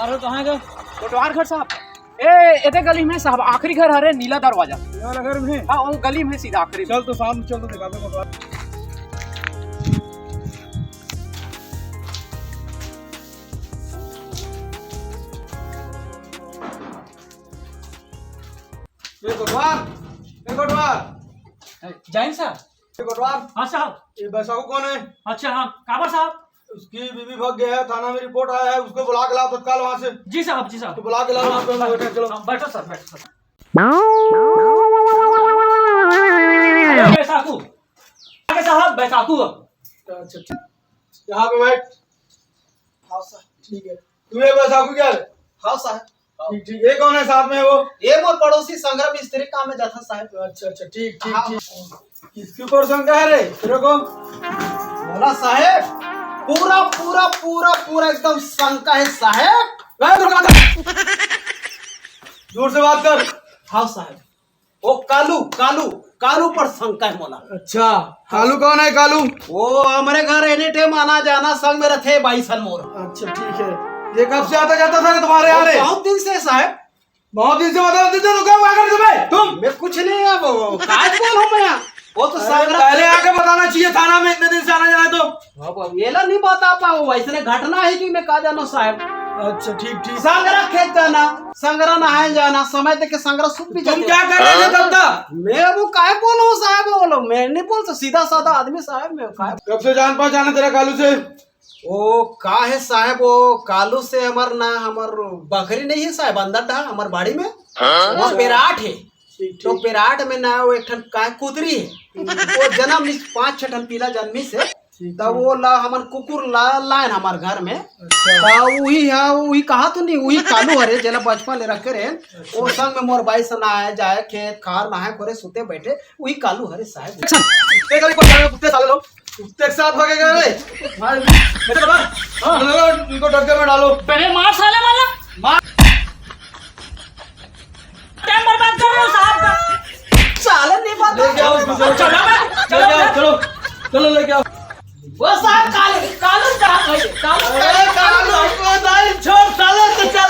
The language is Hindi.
अरे कहाँ गए कोटवार घर साहब? ए गली में साहब आखिरी घर हरे नीला दरवाजा वाला घर में। हाँ वो गली में सीधा आखिरी। चल तो सामने चल तो दिखा दे कोटवार। ये कोटवार जैन साहब। ये कोटवार। हाँ साहब। ये बैसाखू कौन है? अच्छा हाँ काबर साहब। उसकी बीवी भाग गया है, थाना में रिपोर्ट आया है, उसको बुला के लाओ तत्काल वहाँ से। जी साहब जी साहब। तो बुला के लाओ वहाँ पे हम बैठे। चलो बैठो सर बैठो सर। बैसाखू साहब बैसाखू। अच्छा यहाँ पे बैठ। हाँ सर ठीक है। तू ये बैसाखू क्या है? हाँ साहब। ठीक ठीक। ये कौन है साथ में वो? ये मोर पड़ोसी संग्राम मिस्त्री काम में जाता साहब। अच्छा अच्छा ठीक ठीक ठीक। किसके ऊपर शंका है रे तेरे को? बोला साहब पूरा पूरा पूरा पूरा एकदम शंका है साहब। दूर से बात कर। हाँ साहब वो कालू कालू कालू पर शंका है मोला। अच्छा कालू कौन है कालू? वो हमारे घर एनी टाइम आना जाना संग में रहते भाई सन मोर। अच्छा ठीक है। ये कब से आता जाता था तुम्हारे यहाँ रे? बहुत दिन से साहब। बहुत दिन से बता देते तो क्या कर तुम्हें? तुम मैं कुछ नहीं है वो काय बोल हूँ मैं। वो तो पहले आके बताना चाहिए थाना में इतने दिन से आना जाना है तो। ये ला नहीं बता पाओ वैसे घटना है कि मैं कहा जाना साहब। अच्छा ठीक ठीक। संगरा खेत जाना संगरा नहाए जाना समय तक के संगरा सूख भी तुम क्या कर रहे थे तब तक? मैं वो काय बोलो साहब बोलो मैं नहीं बोलता सीधा साधा आदमी साहब मैं काय। कब से जान पहचान है तेरा कालू से? वो का है साहब वो कालू से हमार ना हमार बकरी नहीं है साहब अंदर था हमार बाड़ी में। वो पेराट है तो पेराट में ना वो एक ठन काय कुतरी है वो जन्म 5-6 ठन पीला जन्मी से तब वो ला हमार कुकुर लाइन हमार घर में। वही कहा तो नहीं वही कालू हरे जेला बचपन ले रखे रहे वो संग में मोर बाई से नहाए जाए खेत खार नहाए करे सुते बैठे वही कालू हरे साहब। कुत्ते का भी कोई जाने कुत्ते साले लोग कुत्ते के साथ भागेगा रे। मार इनको डब्बे में डालो। पहले मार साले वाला मार। टाइम बर्बाद कर रहे हो साहब का। साले नहीं बात लेके आओ इसको। चलो चलो लेके आओ। वो साहब कालू कालू कालू छोड़ साले तो चल।